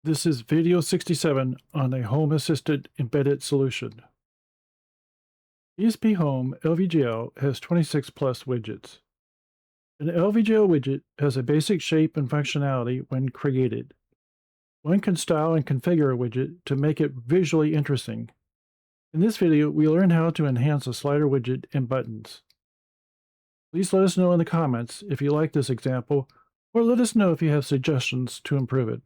This is video 67 on a home-assisted embedded solution. ESPHome LVGL has 26 plus widgets. An LVGL widget has a basic shape and functionality when created. One can style and configure a widget to make it visually interesting. In this video, we learn how to enhance a slider widget and buttons. Please let us know in the comments if you like this example, or let us know if you have suggestions to improve it.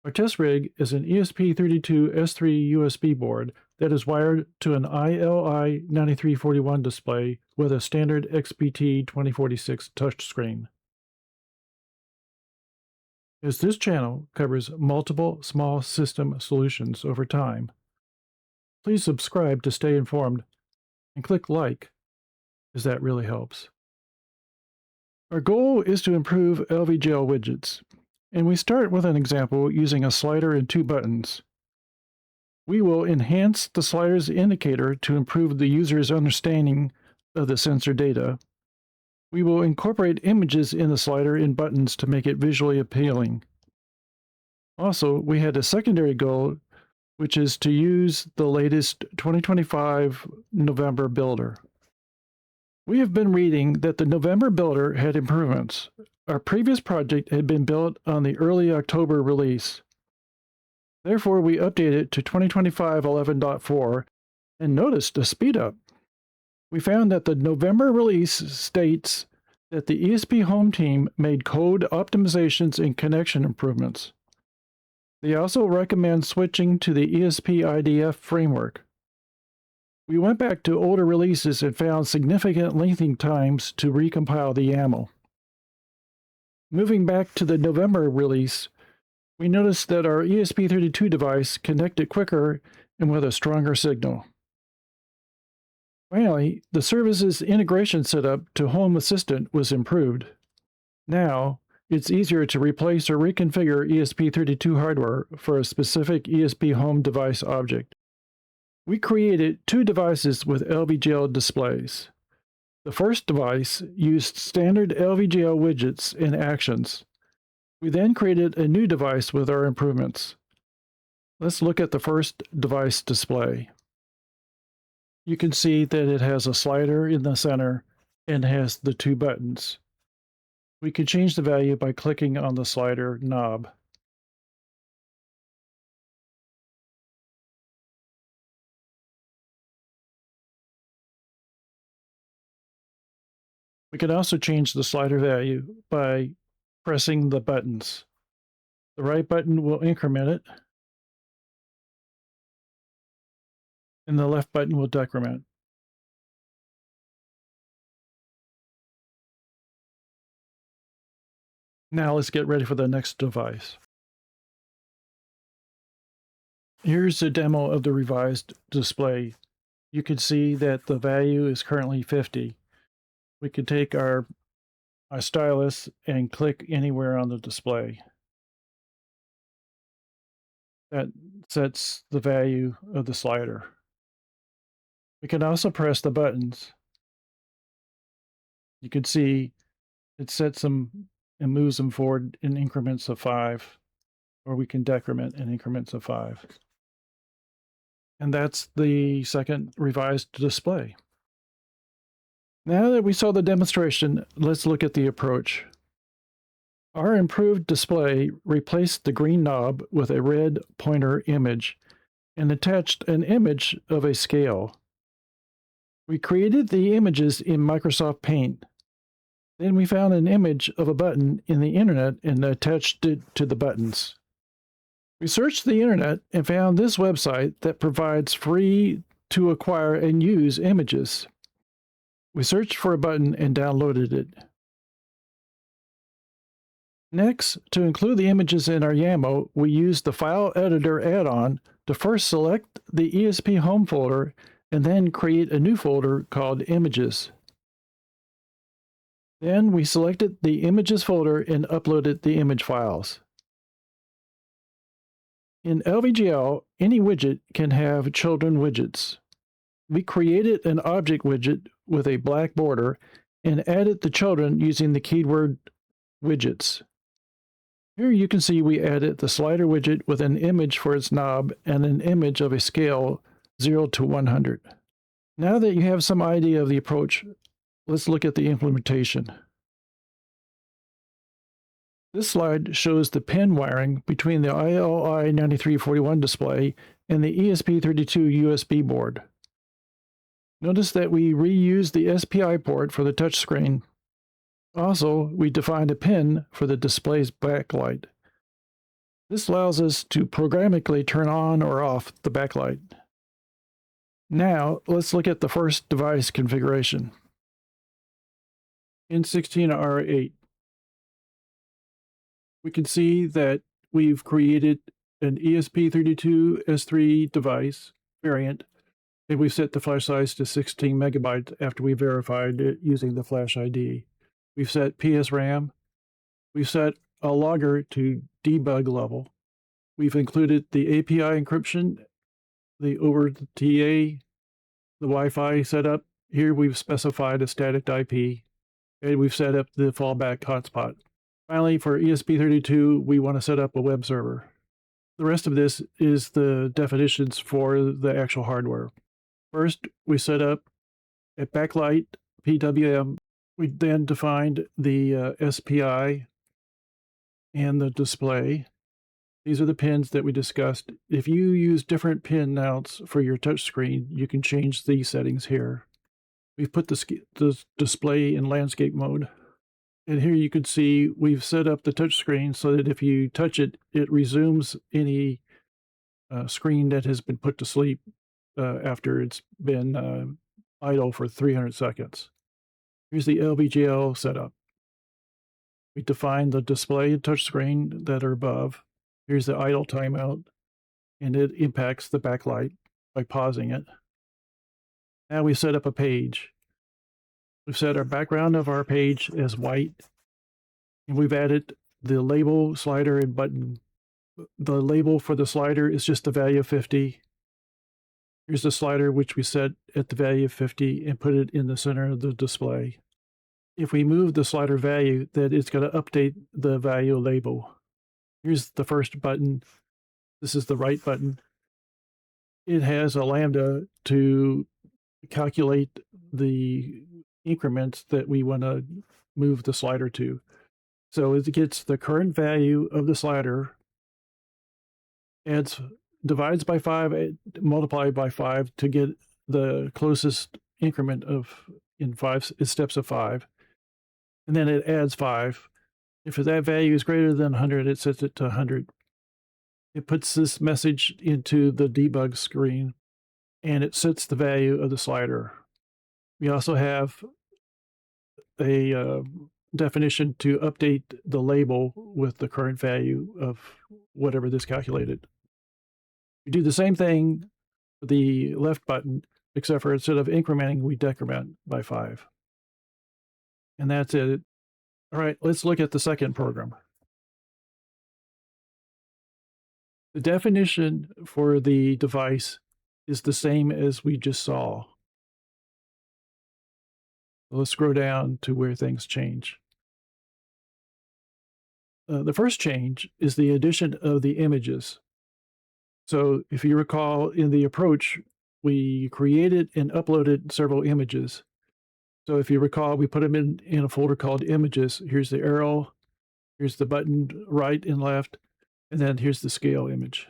Our test rig is an ESP32-S3 USB board that is wired to an ILI9341 display with a standard XBT2046 touchscreen. As this channel covers multiple small system solutions over time, please subscribe to stay informed and click like, as that really helps. Our goal is to improve LVGL widgets, and we start with an example using a slider and two buttons. We will enhance the slider's indicator to improve the user's understanding of the sensor data. We will incorporate images in the slider and buttons to make it visually appealing. Also, we had a secondary goal, which is to use the latest 2025 November builder. We have been reading that the November builder had improvements. Our previous project had been built on the early October release. Therefore, we updated it to 2025 11.4 and noticed a speed up. We found that the November release states that the ESPHome team made code optimizations and connection improvements. They also recommend switching to the ESP framework. We went back to older releases and found significant lengthening times to recompile the YAML. Moving back to the November release, we noticed that our ESP32 device connected quicker and with a stronger signal. Finally, the service's integration setup to Home Assistant was improved. Now, it's easier to replace or reconfigure ESP32 hardware for a specific ESPHome device object. We created two devices with LVGL displays. The first device used standard LVGL widgets and actions. We then created a new device with our improvements. Let's look at the first device display. You can see that it has a slider in the center and has the two buttons. We can change the value by clicking on the slider knob. We can also change the slider value by pressing the buttons. The right button will increment it, and the left button will decrement. Now let's get ready for the next device. Here's a demo of the revised display. You can see that the value is currently 50. We could take our stylus and click anywhere on the display. That sets the value of the slider. We can also press the buttons. You can see it sets them and moves them forward in increments of 5, or we can decrement in increments of 5. And that's the second revised display. Now that we saw the demonstration, let's look at the approach. Our improved display replaced the green knob with a red pointer image and attached an image of a scale. We created the images in Microsoft Paint. Then we found an image of a button in the internet and attached it to the buttons. We searched the internet and found this website that provides free to acquire and use images. We searched for a button and downloaded it. Next, to include the images in our YAML, we used the File Editor add-on to first select the ESPHome folder and then create a new folder called Images. Then we selected the Images folder and uploaded the image files. In LVGL, any widget can have children widgets. We created an object widget with a black border and added the children using the keyword widgets. Here you can see we added the slider widget with an image for its knob and an image of a scale 0 to 100. Now that you have some idea of the approach, let's look at the implementation. This slide shows the pin wiring between the ILI9341 display and the ESP32 USB board. Notice that we reused the SPI port for the touchscreen. Also, we defined a pin for the display's backlight. This allows us to programmatically turn on or off the backlight. Now, let's look at the first device configuration. N16R8. We can see that we've created an ESP32-S3 device variant, and we've set the flash size to 16 megabytes after we verified it using the flash ID. We've set PS RAM. We've set a logger to debug level. We've included the API encryption, the over the TA, the Wi-Fi setup. Here we've specified a static IP, and we've set up the fallback hotspot. Finally, for ESP32, we want to set up a web server. The rest of this is the definitions for the actual hardware. First, we set up a backlight PWM. We then defined the SPI and the display. These are the pins that we discussed. If you use different pin outs for your touchscreen, you can change these settings here. We've put the display in landscape mode. And here you can see we've set up the touchscreen so that if you touch it, it resumes any screen that has been put to sleep after it's been idle for 300 seconds. Here's the LVGL setup. We define the display and touchscreen that are above. Here's the idle timeout, and it impacts the backlight by pausing it. Now we set up a page. We've set our background of our page as white, and we've added the label, slider, and button. The label for the slider is just the value of 50. Here's the slider, which we set at the value of 50 and put it in the center of the display. If we move the slider value, then it's going to update the value label. Here's the first button. This is the right button. It has a lambda to calculate the increments that we want to move the slider to. So it gets the current value of the slider, divides by 5, multiplied by 5 to get the closest increment in steps of 5. And then it adds 5. If that value is greater than 100, it sets it to 100. It puts this message into the debug screen, and it sets the value of the slider. We also have a definition to update the label with the current value of whatever this calculated. We do the same thing with the left button, except for instead of incrementing, we decrement by 5. And that's it. All right, let's look at the second program. The definition for the device is the same as we just saw. Let's scroll down to where things change. The first change is the addition of the images. So if you recall, in the approach, we created and uploaded several images. So if you recall, we put them in a folder called images. Here's the arrow, here's the button right and left, and then here's the scale image.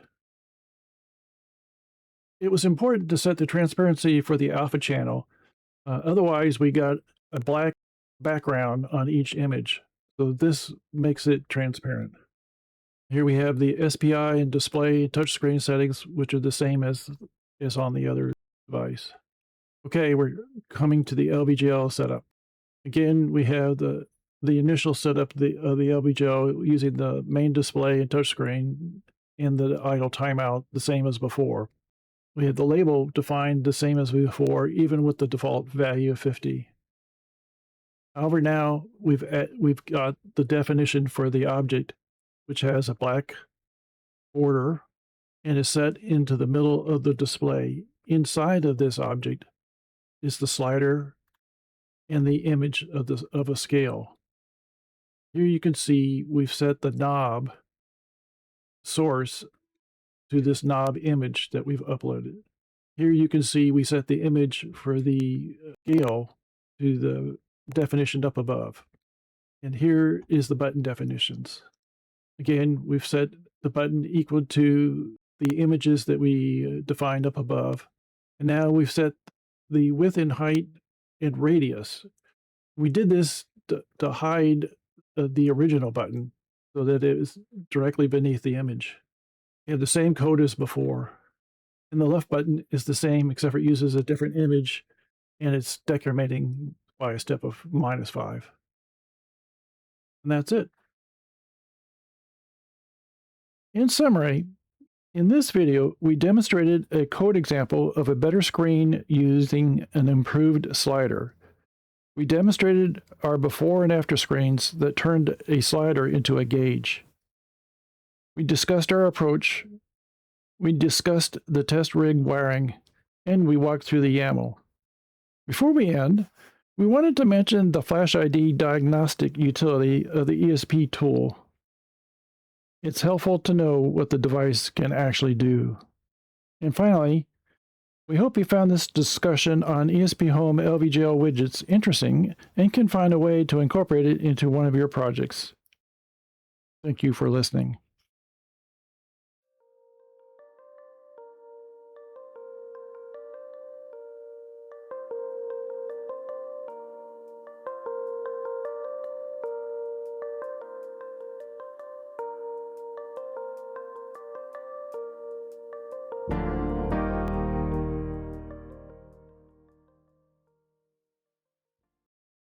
It was important to set the transparency for the alpha channel. Otherwise, we got a black background on each image. So this makes it transparent. Here we have the SPI and display touchscreen settings, which are the same as on the other device. Okay, we're coming to the LVGL setup. Again, we have the initial setup of the LVGL using the main display and touchscreen and the idle timeout, the same as before. We have the label defined the same as before, even with the default value of 50. However, now we've got the definition for the object, which has a black border and is set into the middle of the display. Inside of this object is the slider and the image of a scale. Here you can see we've set the knob source to this knob image that we've uploaded. Here you can see we set the image for the scale to the definition up above. And here is the button definitions. Again, we've set the button equal to the images that we defined up above. And now we've set the width and height and radius. We did this to hide the original button so that it is directly beneath the image. We have the same code as before. And the left button is the same, except for it uses a different image, and it's decrementing by a step of -5. And that's it. In summary, in this video, we demonstrated a code example of a better screen using an improved slider. We demonstrated our before and after screens that turned a slider into a gauge. We discussed our approach. We discussed the test rig wiring, and we walked through the YAML. Before we end, we wanted to mention the Flash ID diagnostic utility of the ESP tool. It's helpful to know what the device can actually do. And finally, we hope you found this discussion on ESPHome LVGL widgets interesting and can find a way to incorporate it into one of your projects. Thank you for listening.